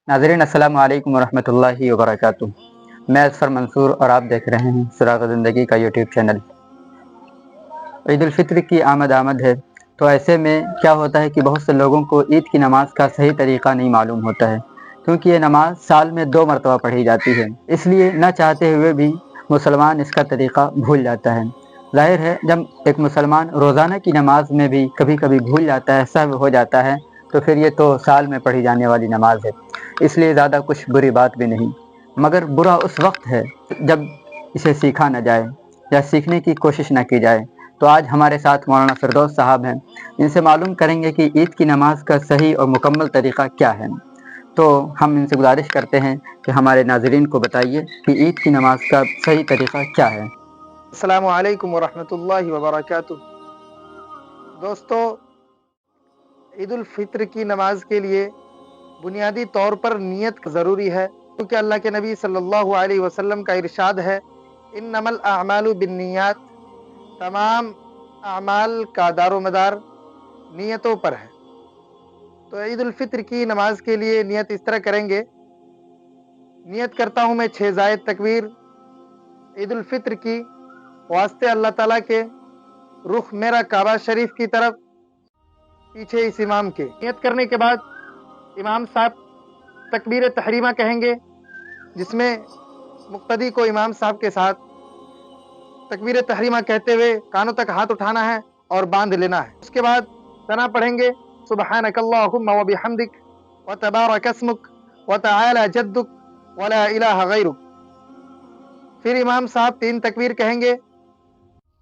नाज़रीन अस्सलामु अलैकुम वरहमतुल्लाहि वबरकातुह। मैं असफ़र मंसूर और आप देख रहे हैं सुराग़ ज़िंदगी का यूट्यूब चैनल। ईद उल फ़ित्र की आमद है, तो ऐसे में क्या होता है कि बहुत से लोगों को ईद की नमाज़ का सही तरीक़ा नहीं मालूम होता है, क्योंकि ये नमाज़ साल में 2 मरतबा पढ़ी जाती है। इसलिए न चाहते हुए भी मुसलमान इसका तरीक़ा भूल जाता है। ज़ाहिर है, जब एक मुसलमान रोज़ाना की नमाज में भी कभी कभी भूल जाता है, सहव हो जाता है, तो फिर ये तो साल में पढ़ी जाने वाली नमाज है, इसलिए ज़्यादा कुछ बुरी बात भी नहीं। मगर बुरा उस वक्त है जब इसे सीखा न जाए या सीखने की कोशिश न की जाए। तो आज हमारे साथ मौलाना फ़िरदौस साहब हैं, इनसे मालूम करेंगे कि ईद की नमाज का सही और मुकम्मल तरीक़ा क्या है। तो हम इनसे गुजारिश करते हैं कि हमारे नाज़रीन को बताइए कि ईद की नमाज का सही तरीक़ा क्या है। अस्सलामु अलैकुम वरहमतुल्लाहि वबरकातुह। दोस्तों, ईद उल फित्र की नमाज के लिए बुनियादी तौर पर नियत ज़रूरी है, क्योंकि अल्लाह के नबी सल्लल्लाहु अलैहि वसल्लम का इरशाद है, इन्नमल अअमालु बिन्नियात, तमाम अमाल का दारोमदार नियतों पर है। तो ईद उल फित्र की नमाज के लिए नियत इस तरह करेंगे। नियत करता हूँ मैं 6 ज़ायद तकबीर ईद उल फित्र की वास्ते अल्लाह ताला के, रुख मेरा काबा शरीफ की तरफ, पीछे इस इमाम के। नियत करने के बाद इमाम साहब तकबीर तहरीमा कहेंगे, जिसमें मुक्तदी को इमाम साहब के साथ तकबीर तहरीमा कहते हुए कानों तक हाथ उठाना है और बांध लेना है। उसके बाद सना पढ़ेंगे, सुब्हानकल्लाहुम्मा व बिहम्दिक व तबारक अस्मुक व तआला जद्दुक व ला इलाहा गैरुक। फिर इमाम साहब 3 तकबीर कहेंगे।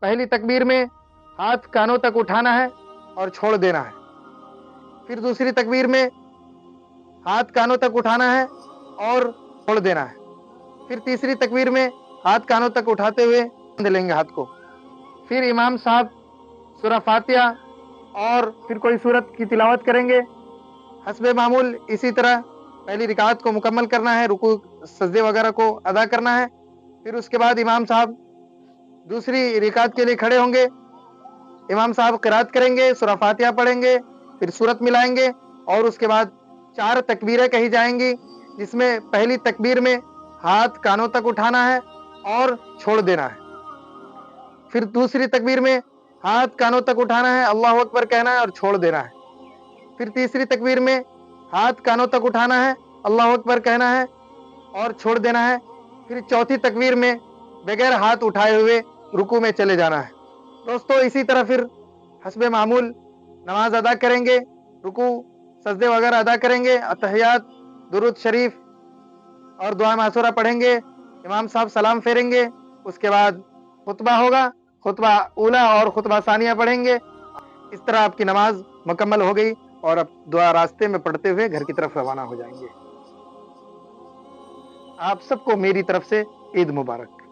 पहली तकबीर में हाथ कानों तक उठाना है और छोड़ देना है। फिर दूसरी तकबीर में हाथ कानों तक उठाना है और छोड़ देना है। फिर तीसरी तकबीर में हाथ कानों तक उठाते हुए बांध लेंगे हाथ को। फिर इमाम साहब सूरह फातिहा और फिर कोई सूरत की तिलावत करेंगे। हस्बे मामूल इसी तरह पहली रिकात को मुकम्मल करना है, रुकू सजदे वगैरह को अदा करना है। फिर उसके बाद इमाम साहब दूसरी रिकात के लिए खड़े होंगे। इमाम साहब क़िरात करेंगे, सूरह फातिहा पढ़ेंगे, फिर सूरत मिलाएंगे और उसके बाद 4 तकबीरें कही जाएंगी, जिसमें पहली तकबीर में हाथ कानों तक उठाना है और छोड़ देना है। फिर दूसरी तकबीर में हाथ कानों तक उठाना है, अल्लाहु अकबर कहना है और छोड़ देना है। फिर तीसरी तकबीर में हाथ कानों तक उठाना है, अल्लाहु अकबर कहना है और छोड़ देना है। फिर चौथी तकबीर में बगैर हाथ उठाए हुए रुकू में चले जाना है। दोस्तों, इसी तरह फिर हस्बे मामूल नमाज अदा करेंगे, रुकू सजदे वगैरह अदा करेंगे, अतहियात, दुरूद शरीफ और दुआ मासूरा पढ़ेंगे। इमाम साहब सलाम फेरेंगे, उसके बाद खुतबा होगा, खुतबा ऊला और खुतबा सानिया पढ़ेंगे। इस तरह आपकी नमाज मुकम्मल हो गई और अब दुआ रास्ते में पढ़ते हुए घर की तरफ रवाना हो जाएंगे। आप सबको मेरी तरफ से ईद मुबारक।